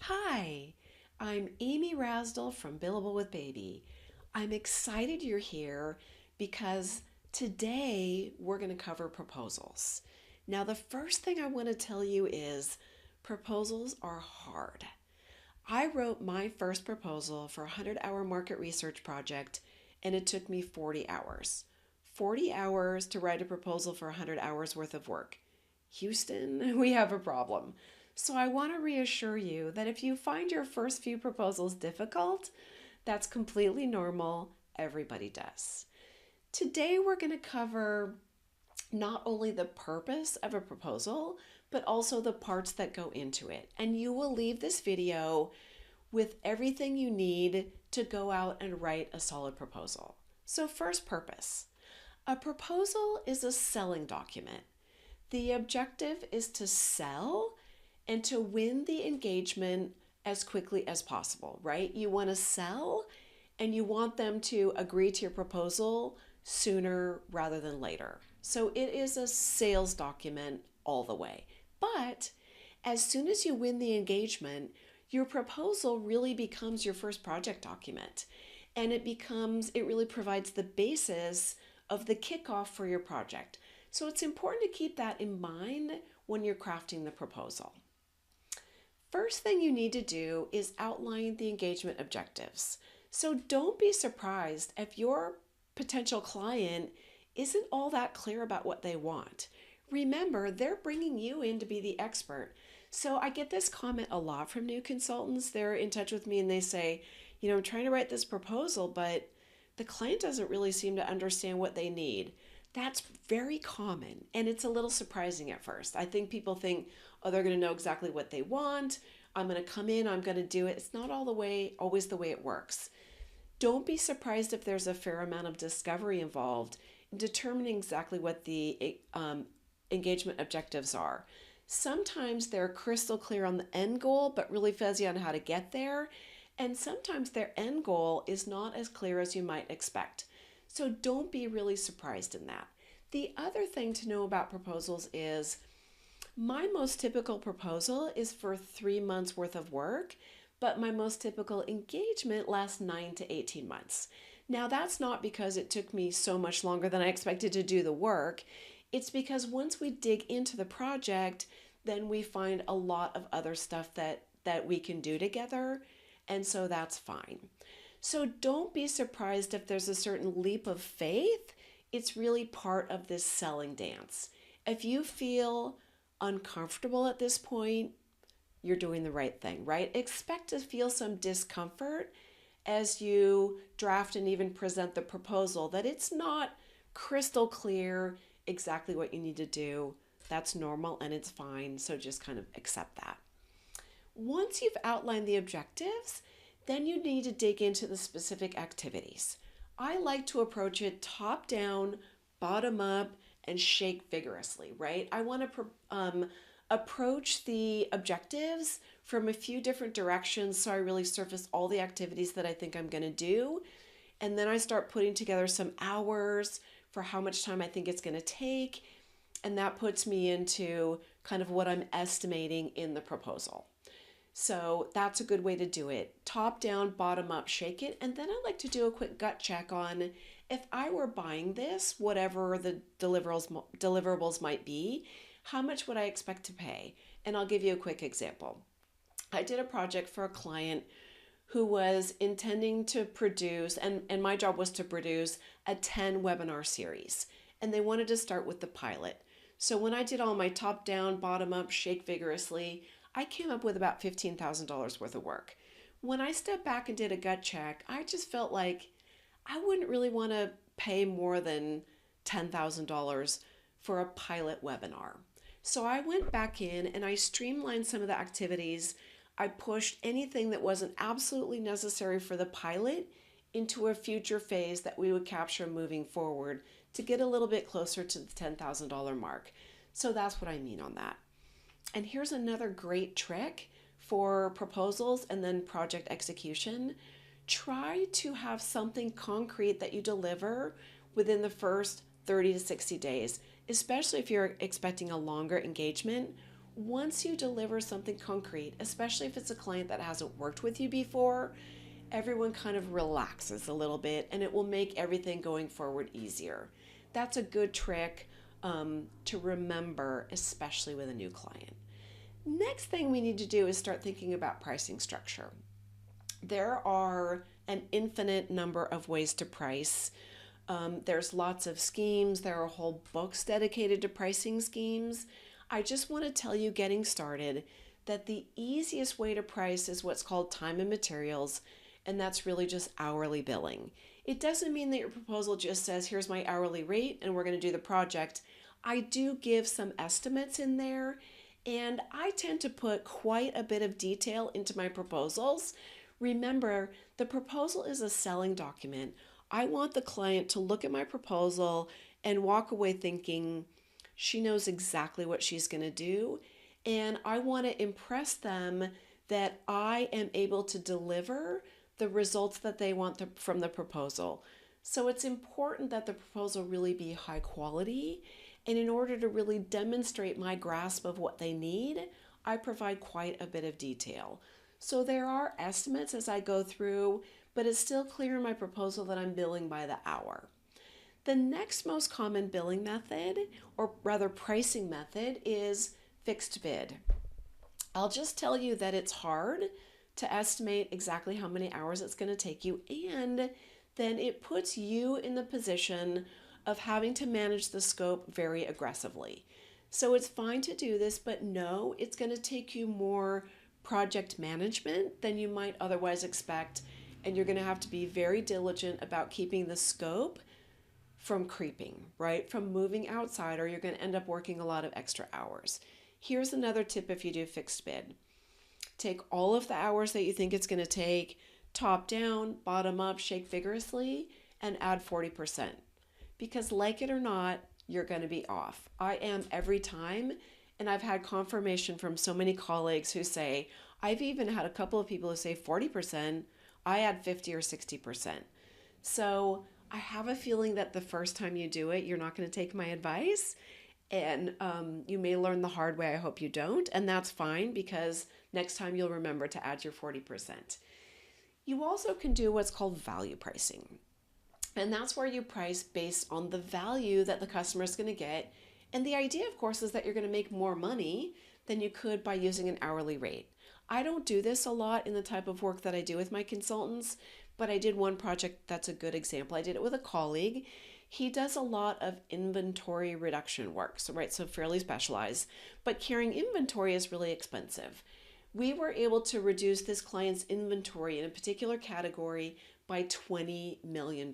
Hi, I'm Amy Rasdell from Billable with Baby. I'm excited you're here because today we're going to cover proposals. Now, the first thing I want to tell you is proposals are hard. I wrote my first proposal for a 100-hour market research project and it took me 40 hours. 40 hours to write a proposal for 100 hours worth of work. Houston, we have a problem. So I want to reassure you that if you find your first few proposals difficult, that's completely normal. Everybody does. Today we're going to cover not only the purpose of a proposal, but also the parts that go into it. And you will leave this video with everything you need to go out and write a solid proposal. So first, purpose. A proposal is a selling document. The objective is to sell and to win the engagement as quickly as possible, right? You want to sell and you want them to agree to your proposal sooner rather than later. So it is a sales document all the way. But as soon as you win the engagement, your proposal really becomes your first project document. And it really provides the basis of the kickoff for your project. So it's important to keep that in mind when you're crafting the proposal. First thing you need to do is outline the engagement objectives. So don't be surprised if your potential client isn't all that clear about what they want. Remember, they're bringing you in to be the expert. So I get this comment a lot from new consultants. They're in touch with me and they say, I'm trying to write this proposal, but the client doesn't really seem to understand what they need. That's very common and it's a little surprising at first. I think people think, they're going to know exactly what they want. I'm going to come in, I'm going to do it. It's not always the way it works. Don't be surprised if there's a fair amount of discovery involved in determining exactly what the engagement objectives are. Sometimes they're crystal clear on the end goal, but really fuzzy on how to get there. And sometimes their end goal is not as clear as you might expect. So don't be really surprised in that. The other thing to know about proposals is my most typical proposal is for 3 months worth of work, but my most typical engagement lasts 9 to 18 months. Now that's not because it took me so much longer than I expected to do the work. It's because once we dig into the project, then we find a lot of other stuff that we can do together. And so that's fine. So don't be surprised if there's a certain leap of faith. It's really part of this selling dance. If you feel uncomfortable at this point, you're doing the right thing, right? Expect to feel some discomfort as you draft and even present the proposal, that it's not crystal clear exactly what you need to do. That's normal and it's fine. So just kind of accept that. Once you've outlined the objectives, then you need to dig into the specific activities. I like to approach it top down, bottom up, and shake vigorously, right? I want to approach the objectives from a few different directions so I really surface all the activities that I think I'm going to do. And then I start putting together some hours for how much time I think it's going to take. And that puts me into kind of what I'm estimating in the proposal. So that's a good way to do it. Top down, bottom up, shake it. And then I like to do a quick gut check on if I were buying this, whatever the deliverables might be, how much would I expect to pay? And I'll give you a quick example. I did a project for a client who was intending to produce, and my job was to produce a 10 webinar series. And they wanted to start with the pilot. So when I did all my top down, bottom up, shake vigorously, I came up with about $15,000 worth of work. When I stepped back and did a gut check, I just felt like I wouldn't really want to pay more than $10,000 for a pilot webinar. So I went back in and I streamlined some of the activities. I pushed anything that wasn't absolutely necessary for the pilot into a future phase that we would capture moving forward to get a little bit closer to the $10,000 mark. So that's what I mean on that. And here's another great trick for proposals and then project execution. Try to have something concrete that you deliver within the first 30 to 60 days, especially if you're expecting a longer engagement. once you deliver something concrete, especially if it's a client that hasn't worked with you before, everyone kind of relaxes a little bit and it will make everything going forward easier. That's a good trick to remember, especially with a new client. Next thing we need to do is start thinking about pricing structure. There are an infinite number of ways to price. There's lots of schemes. There are whole books dedicated to pricing schemes. I just want to tell you, getting started, that the easiest way to price is what's called time and materials, and that's really just hourly billing. It doesn't mean that your proposal just says, here's my hourly rate and we're going to do the project. I do give some estimates in there, and I tend to put quite a bit of detail into my proposals. Remember, the proposal is a selling document. I want the client to look at my proposal and walk away thinking she knows exactly what she's going to do. And I want to impress them that I am able to deliver the results that they want from the proposal. So it's important that the proposal really be high quality. And in order to really demonstrate my grasp of what they need, I provide quite a bit of detail. So there are estimates as I go through, but it's still clear in my proposal that I'm billing by the hour. The next most common billing method, or rather pricing method, is fixed bid. I'll just tell you that it's hard to estimate exactly how many hours it's going to take you, and then it puts you in the position of having to manage the scope very aggressively. So it's fine to do this, but no, it's going to take you more project management than you might otherwise expect, and you're going to have to be very diligent about keeping the scope from creeping, right? From moving outside, or you're going to end up working a lot of extra hours. Here's another tip if you do fixed bid. Take all of the hours that you think it's going to take, top down, bottom up, shake vigorously, and add 40%. Because like it or not, you're going to be off. I am every time, and I've had confirmation from so many colleagues who say, I've even had a couple of people who say 40%, I add 50 or 60%. So I have a feeling that the first time you do it, you're not going to take my advice, and you may learn the hard way. I hope you don't, and that's fine, because next time you'll remember to add your 40%. You also can do what's called value pricing, and that's where you price based on the value that the customer is going to get. And the idea, of course, is that you're going to make more money than you could by using an hourly rate. I don't do this a lot in the type of work that I do with my consultants, but I did one project that's a good example. I did it with a colleague. He does a lot of inventory reduction work, so fairly specialized, but carrying inventory is really expensive. We were able to reduce this client's inventory in a particular category by $20 million.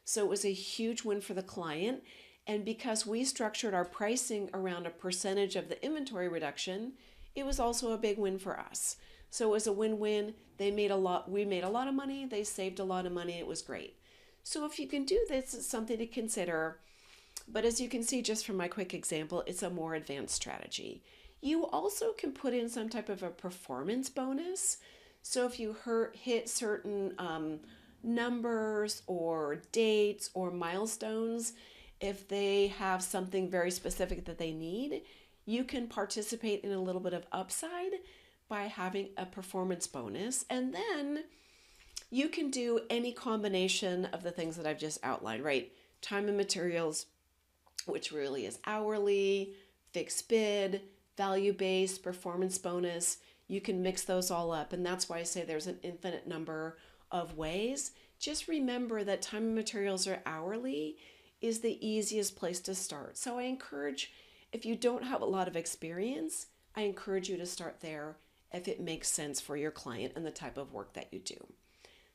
So it was a huge win for the client. And because we structured our pricing around a percentage of the inventory reduction, it was also a big win for us. So it was a win-win. They made a lot, we made a lot of money, they saved a lot of money, it was great. So if you can do this, it's something to consider. But as you can see just from my quick example, it's a more advanced strategy. You also can put in some type of a performance bonus. So if you hit certain numbers or dates or milestones, if they have something very specific that they need, you can participate in a little bit of upside by having a performance bonus. And then you can do any combination of the things that I've just outlined, right? Time and materials, which really is hourly, fixed bid, value-based, performance bonus. You can mix those all up. And that's why I say there's an infinite number of ways. Just remember that time and materials are hourly is the easiest place to start. So I encourage, if you don't have a lot of experience, I encourage you to start there if it makes sense for your client and the type of work that you do.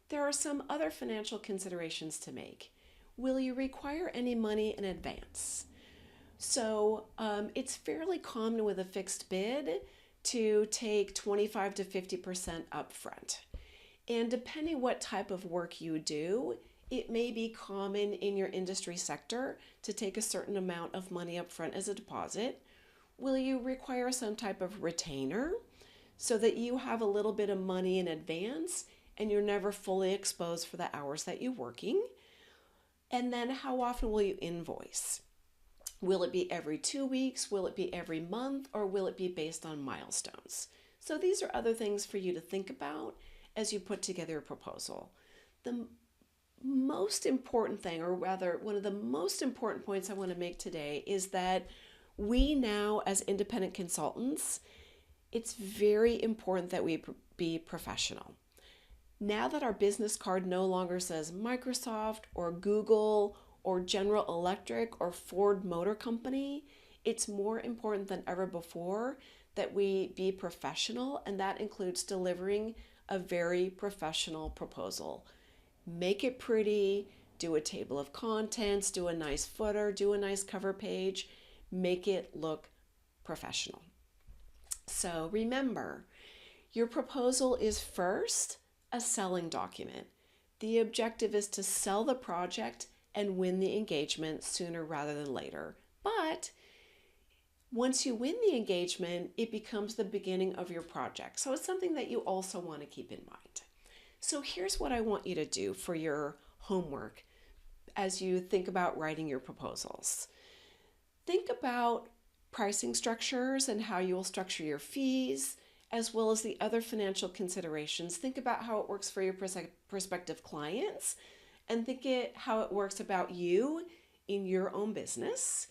There are some other financial considerations to make. Will you require any money in advance? So it's fairly common with a fixed bid to take 25 to 50% upfront. And depending what type of work you do, it may be common in your industry sector to take a certain amount of money up front as a deposit. Will you require some type of retainer so that you have a little bit of money in advance and you're never fully exposed for the hours that you're working? And then how often will you invoice? Will it be every 2 weeks? Will it be every month? Or will it be based on milestones? So these are other things for you to think about as you put together a proposal. The most important thing, or rather one of the most important points I want to make today, is that we now, as independent consultants, it's very important that we be professional. Now that our business card no longer says Microsoft or Google or General Electric or Ford Motor Company, it's more important than ever before that we be professional, and that includes delivering a very professional proposal. Make it pretty, do a table of contents, do a nice footer, do a nice cover page, make it look professional. So remember, your proposal is first a selling document. The objective is to sell the project and win the engagement sooner rather than later. But once you win the engagement, it becomes the beginning of your project. So it's something that you also want to keep in mind. So here's what I want you to do for your homework as you think about writing your proposals. Think about pricing structures and how you will structure your fees, as well as the other financial considerations. Think about how it works for your prospective clients, and think how it works about you in your own business.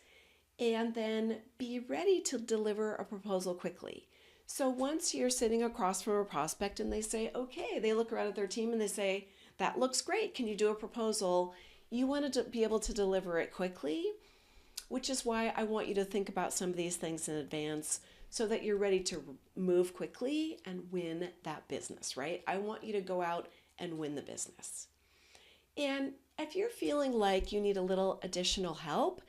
And then be ready to deliver a proposal quickly. So once you're sitting across from a prospect and they say, okay, they look around at their team and they say, that looks great, can you do a proposal? You want to be able to deliver it quickly, which is why I want you to think about some of these things in advance so that you're ready to move quickly and win that business, right? I want you to go out and win the business. And if you're feeling like you need a little additional help,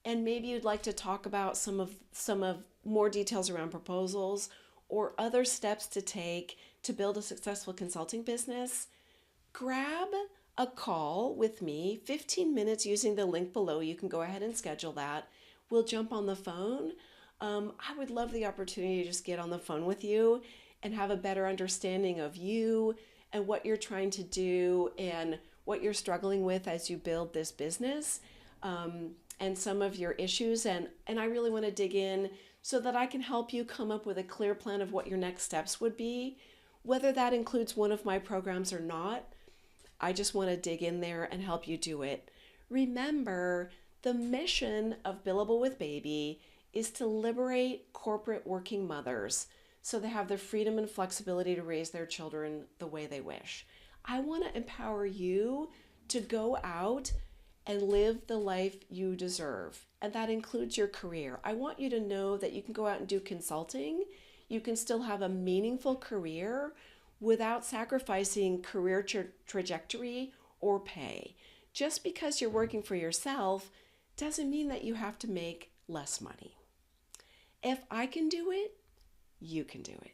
and maybe you'd like to talk about some of more details around proposals or other steps to take to build a successful consulting business, grab a call with me, 15 minutes using the link below. You can go ahead and schedule that. We'll jump on the phone. I would love the opportunity to just get on the phone with you and have a better understanding of you and what you're trying to do and what you're struggling with as you build this business. And some of your issues, and I really want to dig in so that I can help you come up with a clear plan of what your next steps would be. Whether that includes one of my programs or not, I just want to dig in there and help you do it. Remember, the mission of Billable with Baby is to liberate corporate working mothers so they have the freedom and flexibility to raise their children the way they wish. I want to empower you to go out and live the life you deserve. And that includes your career. I want you to know that you can go out and do consulting. You can still have a meaningful career without sacrificing career trajectory or pay. Just because you're working for yourself doesn't mean that you have to make less money. If I can do it, you can do it.